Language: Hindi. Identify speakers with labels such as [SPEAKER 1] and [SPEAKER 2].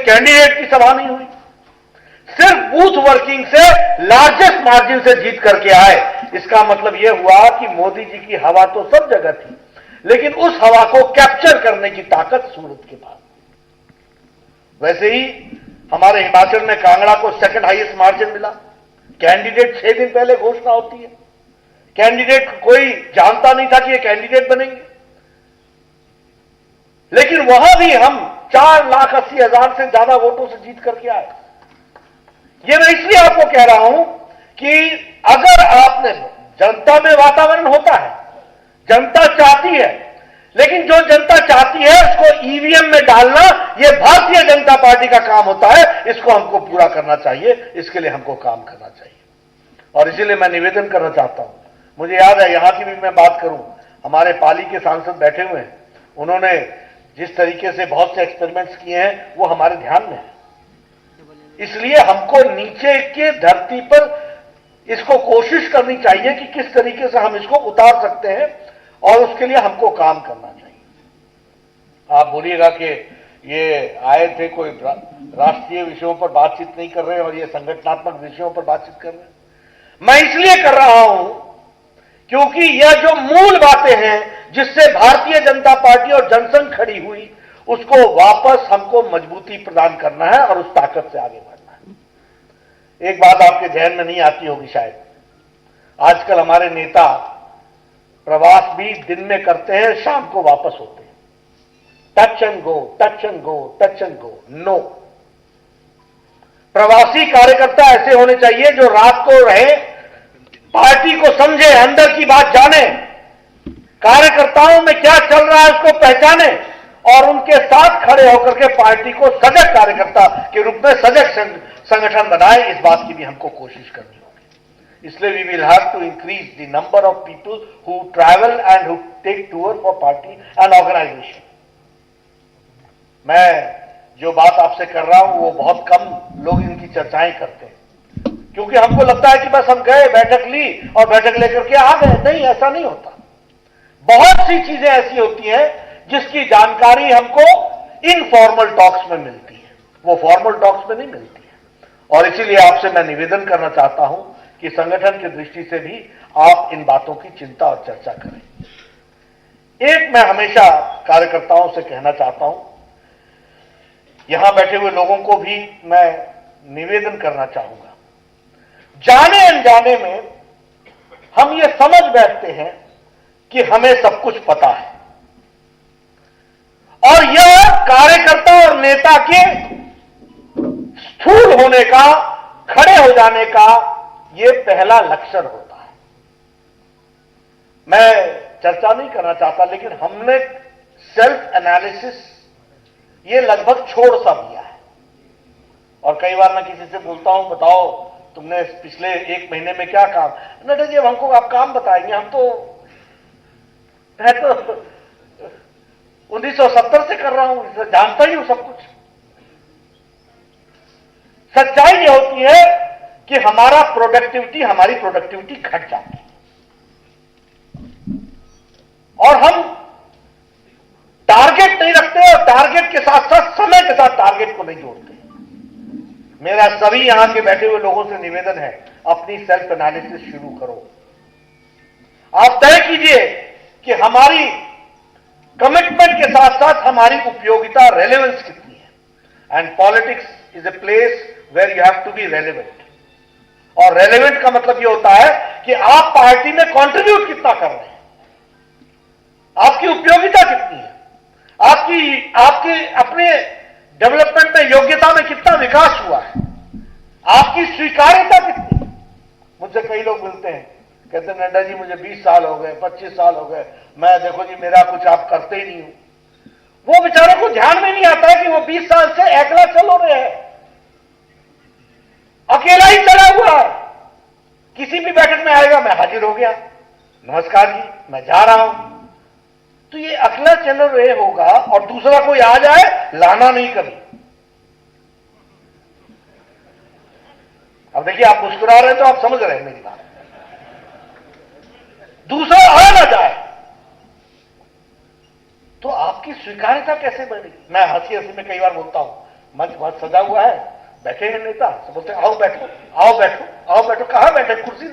[SPEAKER 1] कैंडिडेट की सभा नहीं हुई। सिर्फ बूथ वर्किंग से लार्जेस्ट मार्जिन से जीत करके आए। इसका मतलब यह हुआ कि मोदी जी की हवा तो सब जगह थी, लेकिन उस हवा को कैप्चर करने की ताकत सूरत के पास। वैसे ही हमारे हिमाचल में कांगड़ा को सेकंड हाईएस्ट मार्जिन मिला। कैंडिडेट 6 दिन पहले घोषणा होती है। कैंडिडेट कोई जानता नहीं था कि ये कैंडिडेट बनेंगे, लेकिन वहां भी हम 4,80,000 से ज्यादा वोटों से जीत करके आए। ये मैं इसलिए आपको कह रहा हूं कि अगर आपने, जनता में वातावरण होता है, जनता चाहती है, लेकिन जो जनता चाहती है उसको ईवीएम में डालना, यह भारतीय जनता पार्टी का काम होता है। इसको हमको पूरा करना चाहिए, इसके लिए हमको काम करना चाहिए। और इसीलिए मैं निवेदन करना चाहता हूं, मुझे याद है, यहां की भी मैं बात करूं, हमारे पाली के सांसद बैठे हुए हैं, उन्होंने जिस तरीके से बहुत से एक्सपेरिमेंट्स किए हैं वो हमारे ध्यान में है। इसलिए हमको नीचे के धरती पर इसको कोशिश करनी चाहिए कि किस तरीके से हम इसको उतार सकते हैं, और उसके लिए हमको काम करना चाहिए। आप बोलिएगा कि ये आए थे कोई राष्ट्रीय विषयों पर बातचीत नहीं कर रहे और ये संगठनात्मक विषयों पर बातचीत कर रहे हैं। मैं इसलिए कर रहा हूं क्योंकि यह जो मूल बातें हैं जिससे भारतीय जनता पार्टी और जनसंघ खड़ी हुई, उसको वापस हमको मजबूती प्रदान करना है और उस ताकत से आगे बढ़ना है। एक बात आपके ध्यान में नहीं आती होगी शायद, आजकल हमारे नेता प्रवास भी दिन में करते हैं, शाम को वापस होते हैं। Touch and go, touch and go, touch and go, no. प्रवासी कार्यकर्ता ऐसे होने चाहिए जो रात को रहे, पार्टी को समझे, अंदर की बात जाने, कार्यकर्ताओं में क्या चल रहा है उसको पहचाने और उनके साथ खड़े होकर के पार्टी को सजग कार्यकर्ता के रूप में सजग संगठन बनाए। इस बात की भी हमको कोशिश करनी होगी। इसलिए we will have to increase the number of people who travel and who take tour for party and organisation. मैं जो बात आपसे कर रहा हूं वो बहुत कम लोग इनकी चर्चाएं करते हैं, क्योंकि हमको लगता है कि बस हम गए, बैठक ली और बैठक लेकर के आ गए। नहीं, ऐसा नहीं होता। बहुत सी चीजें ऐसी होती हैं जिसकी जानकारी हमको इनफॉर्मल टॉक्स में मिलती है, वो फॉर्मल टॉक्स में नहीं मिलती है। और इसीलिए आपसे मैं निवेदन करना चाहता हूं कि संगठन की दृष्टि से भी आप इन बातों की चिंता और चर्चा करें। एक मैं हमेशा कार्यकर्ताओं से कहना चाहता हूं, यहां बैठे हुए लोगों को भी मैं निवेदन करना चाहूंगा, जाने अनजाने में हम ये समझ बैठते हैं कि हमें सब कुछ पता है, और यह कार्यकर्ता और नेता के स्थूल होने का, खड़े हो जाने का यह पहला लक्षण होता है। मैं चर्चा नहीं करना चाहता, लेकिन हमने सेल्फ एनालिसिस ये लगभग छोड़ सा दिया है। और कई बार मैं किसी से बोलता हूं, बताओ तुमने पिछले 1 महीने में क्या काम, नड्डा जी हमको आप काम बताएंगे, हम तो 1970 से कर रहा हूं, जानता ही हूं सब कुछ। सच्चाई ये होती है कि हमारी प्रोडक्टिविटी घट जाती है, और हम टारगेट नहीं रखते, और टारगेट के साथ साथ समय के साथ टारगेट को नहीं जोड़ते। मेरा सभी यहां के बैठे हुए लोगों से निवेदन है, अपनी सेल्फ एनालिसिस शुरू करो। आप तय कीजिए कि हमारी कमिटमेंट के साथ साथ हमारी उपयोगिता, रेलेवेंस कितनी है। And politics is a place where you have to be relevant. और रेलेवेंट का मतलब यह होता है कि आप पार्टी में कंट्रीब्यूट कितना कर रहे हैं, आपकी उपयोगिता कितनी है, आपकी अपने डेवलपमेंट में, योग्यता में कितना विकास हुआ है, आपकी स्वीकार्यता कितनी है। मुझसे कई लोग मिलते हैं, कहते हैं नड्डा जी मुझे 20 साल हो गए, 25 साल हो गए, मैं देखो जी मेरा कुछ आप करते ही नहीं हो। वो बेचारों को ध्यान में नहीं आता है कि वो 20 साल से अकेला चल हो रहे हैं, अकेला ही चला हुआ है। किसी भी बैठक में आएगा, मैं हाजिर हो गया, नमस्कार जी, मैं जा रहा हूं। तो ये अकेला चल रहे होगा, और दूसरा कोई आ जाए, लाना नहीं कभी। अब देखिए, आप मुस्कुरा रहे हैं तो आप समझ रहे हैं मेरी बात। दूसरा आ ना जाए तो आपकी स्वीकार्यता कैसे बढ़ेगी। मैं हंसी हंसी में कई बार बोलता हूं, मंच बहुत सजा हुआ है, बैठे हैं नेता, तो बोलते आओ बैठो, आओ बैठो, आओ बैठो। कहां बैठे? कुर्सी